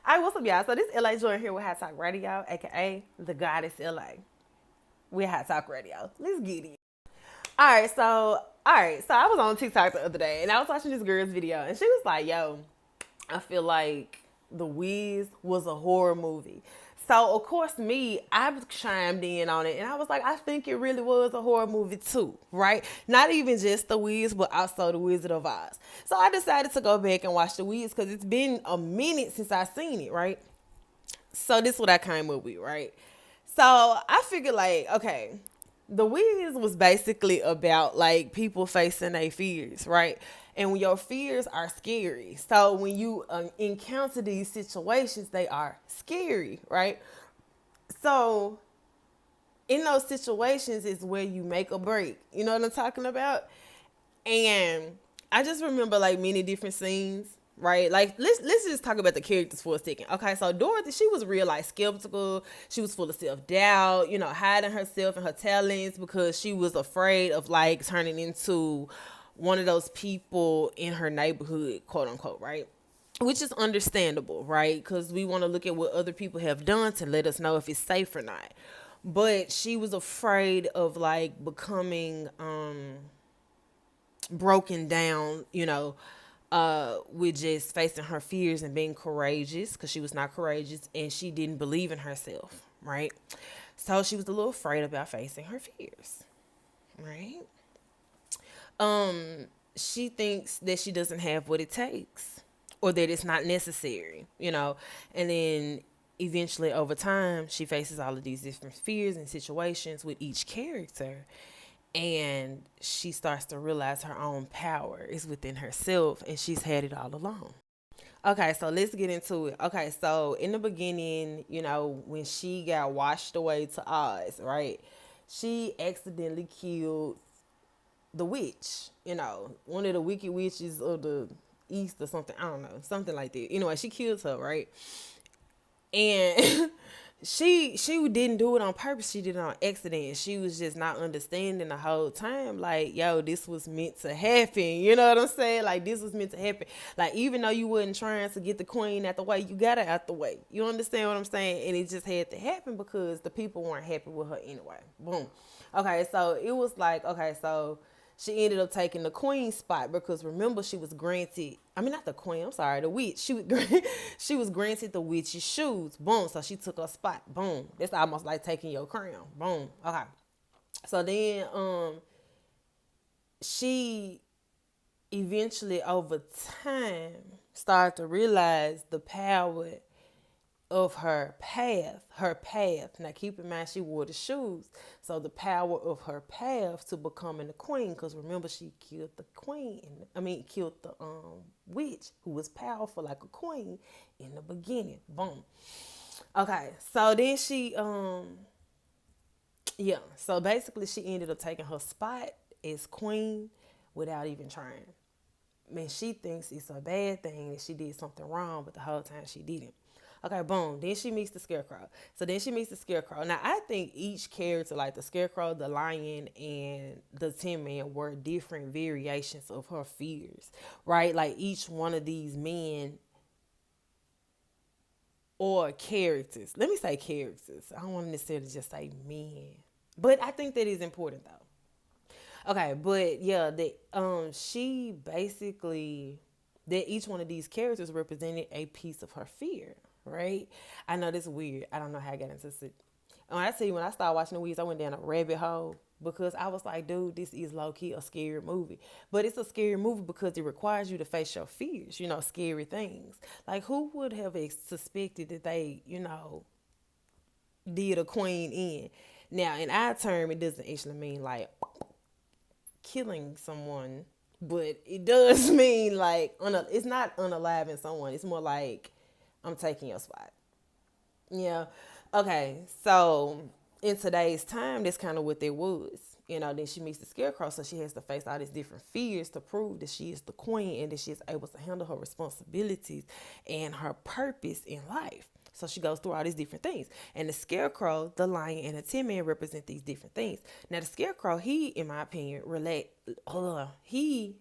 All right, what's up, y'all? So this LA Jordan here with Hot Talk Radio, aka the Goddess LA. We're Hot Talk Radio. Let's get it. All right, so I was on TikTok the other day and I was watching this girl's video and she was like, "Yo, I feel like The Wiz was a horror movie." So of course I chimed in on it and I was like, I think it really was a horror movie too, right? Not even just The Wiz, but also The Wizard of Oz. So I decided to go back and watch The Wiz because it's been a minute since I seen it, right? So this is what I came up with, right? So I figured like, okay, the Wiz was basically about like people facing their fears, right? And when your fears are scary, so when you encounter these situations, they are scary, right? So in those situations is where you make a break. You know what I'm talking about? And I just remember like many different scenes, right? Like let's just talk about the characters for a second. Okay, so Dorothy, she was real like skeptical. She was full of self doubt, hiding herself and her talents because she was afraid of like turning into one of those people in her neighborhood, quote unquote, right? Which is understandable, right? Because we want to look at what other people have done to let us know if it's safe or not. But she was afraid of like becoming broken down, with just facing her fears and being courageous because she was not courageous and she didn't believe in herself, right? So she was a little afraid about facing her fears, right? She thinks that she doesn't have what it takes or that it's not necessary, and then eventually over time she faces all of these different fears and situations with each character and she starts to realize her own power is within herself and she's had it all along. Okay, so let's get into it. Okay, so in the beginning, when she got washed away to Oz, right? She accidentally killed the witch, one of the wicked witches of the east or something. I don't know, something like that. Anyway, she kills her, right? And she didn't do it on purpose. She did it on accident. She was just not understanding the whole time. Like, yo, this was meant to happen. You know what I'm saying? Like, this was meant to happen. Like, even though you wasn't trying to get the queen out the way, you got her out the way. You understand what I'm saying? And it just had to happen because the people weren't happy with her anyway. Boom. Okay, so it was like, okay, so she ended up taking the queen spot because remember she was granted, I mean not the queen, I'm sorry, the witch. She was granted the witch's shoes. Boom. So she took her spot. Boom. That's almost like taking your crown. Boom. Okay. So then she eventually over time started to realize the power of her path. Now keep in mind she wore the shoes. So the power of her path to becoming the queen, because remember she killed the killed the witch who was powerful like a queen in the beginning. Boom. Okay, so then so basically she ended up taking her spot as queen without even trying. Man, she thinks it's a bad thing that she did something wrong, but the whole time she didn't. Okay, boom. Then she meets the scarecrow. So then she meets the scarecrow. Now I think each character, like the scarecrow, the lion, and the Tin Man, were different variations of her fears, right? Like each one of these men or characters. Let me say characters. I don't want to necessarily just say men, but I think that is important though. Okay, but yeah, she basically that each one of these characters represented a piece of her fear, right? I know this is weird. I don't know how I got into it. When I tell you, when I started watching the Weeds, I went down a rabbit hole because I was like, dude, this is low key a scary movie. But it's a scary movie because it requires you to face your fears, scary things. Like, who would have suspected that they, did a queen in? Now, in our term, it doesn't actually mean like killing someone, but it does mean like it's not unaliving someone. It's more like I'm taking your spot. Yeah. Okay. So in today's time, that's kind of what there was. Then she meets the scarecrow, so she has to face all these different fears to prove that she is the queen and that she is able to handle her responsibilities and her purpose in life. So she goes through all these different things. And the scarecrow, the lion, and the Tin Man represent these different things. Now, the scarecrow, he, in my opinion, he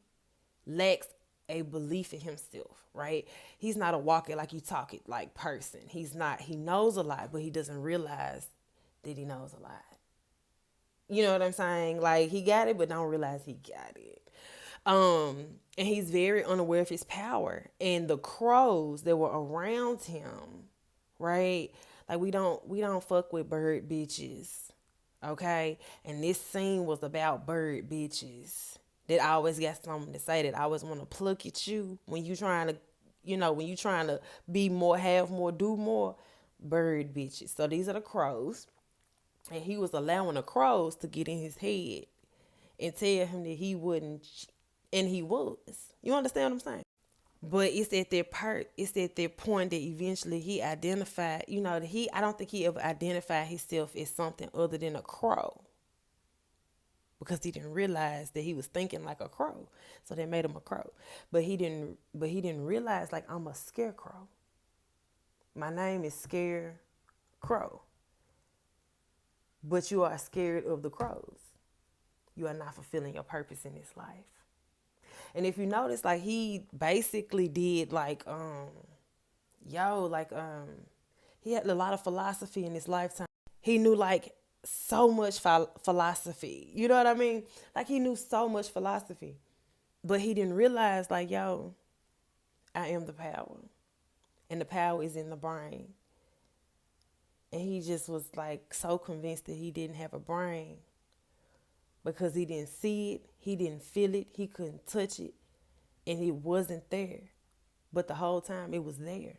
lacks a belief in himself, right? He's not a walk it like you talk it like person. He's not, he knows a lot, but he doesn't realize that he knows a lot. You know what I'm saying? Like he got it, but don't realize he got it. And he's very unaware of his power. And the crows that were around him, right? Like we don't fuck with bird bitches. Okay? And this scene was about bird bitches. That always got something to say, that I always want to pluck at you when you trying to, when you trying to be more, have more, do more. Bird bitches. So these are the crows. And he was allowing the crows to get in his head and tell him that he wouldn't, and he was. You understand what I'm saying? But it's at that point that eventually he identified, that I don't think he ever identified himself as something other than a crow. Because he didn't realize that he was thinking like a crow. So they made him a crow. But he didn't realize, like, I'm a scarecrow. My name is Scarecrow. But you are scared of the crows. You are not fulfilling your purpose in this life. And if you notice, like, he basically did he had a lot of philosophy in his lifetime. He knew like so much philosophy. You know what I mean? Like he knew so much philosophy. But he didn't realize, like, I am the power. And the power is in the brain. And he just was like so convinced that he didn't have a brain. Because he didn't see it, he didn't feel it, he couldn't touch it, and it wasn't there. But the whole time it was there.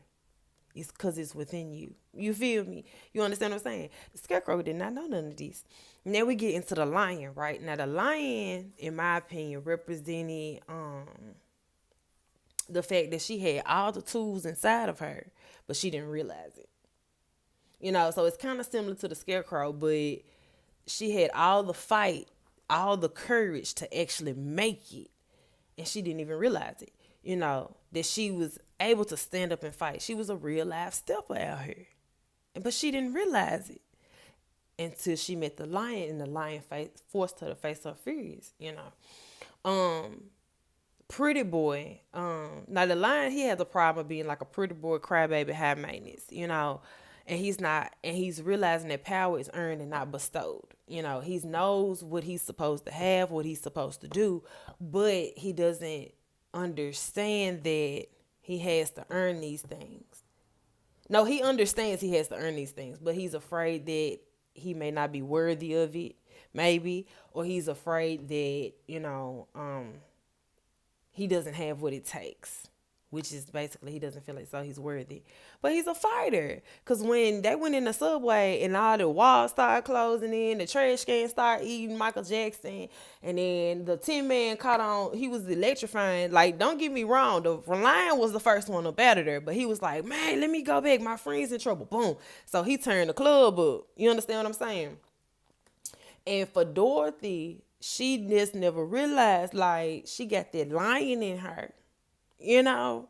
It's because it's within you. You feel me? You understand what I'm saying? The scarecrow did not know none of this. Now we get into the lion, right? Now the lion, in my opinion, represented the fact that she had all the tools inside of her, but she didn't realize it. So it's kind of similar to the scarecrow, but she had all the fight, all the courage to actually make it. And she didn't even realize it, that she was able to stand up and fight. She was a real life stepper out here. But she didn't realize it until she met the lion, and the lion forced her to face her fears, Pretty boy. Now the lion, he has a problem of being like a pretty boy, crybaby, high maintenance, and he's not, and he's realizing that power is earned and not bestowed. He knows what he's supposed to have, what he's supposed to do, but he doesn't understand that he has to earn these things. No, he understands he has to earn these things, but he's afraid that he may not be worthy of it, maybe, or he's afraid that, he doesn't have what it takes, which is basically he doesn't feel like so he's worthy. But he's a fighter, because when they went in the subway and all the walls started closing in, the trash can started eating Michael Jackson, and then the Tin Man caught on, he was electrifying. Like, don't get me wrong, the lion was the first one up out of there, but he was like, man, let me go back, my friend's in trouble. Boom. So he turned the club up. You understand what I'm saying? And for Dorothy, she just never realized, like, she got that lion in her, she got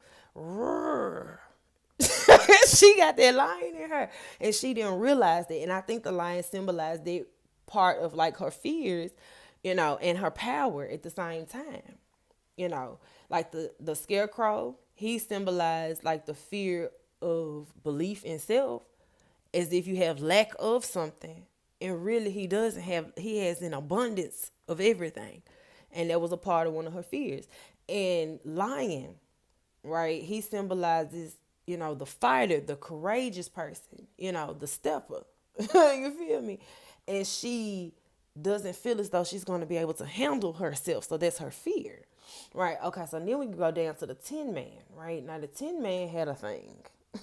that lion in her, and she didn't realize that. And I think the lion symbolized that part of like her fears, and her power at the same time. Like the scarecrow, he symbolized like the fear of belief in self, as if you have lack of something, and really he doesn't have, he has an abundance of everything. And that was a part of one of her fears. And lion, right, he symbolizes, the fighter, the courageous person, the stepper. You feel me? And she doesn't feel as though she's going to be able to handle herself. So that's her fear, right? Okay, so then we can go down to the Tin Man, right? Now the Tin Man had a thing.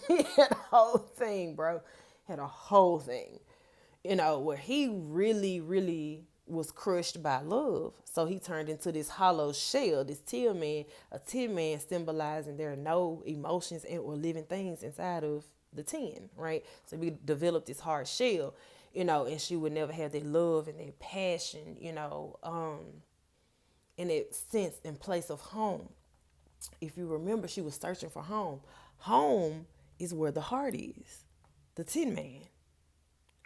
He had a whole thing, bro. Had a whole thing, where he really, really was crushed by love. So he turned into this hollow shell, this Tin Man, a Tin Man symbolizing there are no emotions and or living things inside of the tin, right? So we developed this hard shell, and she would never have that love and that passion, in that sense and place of home. If you remember, she was searching for home. Home is where the heart is, the Tin Man.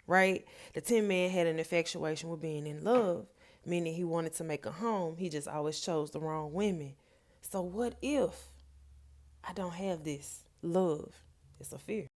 Right? The Tin Man had an infatuation with being in love, meaning he wanted to make a home. He just always chose the wrong women. So what if I don't have this love? It's a fear.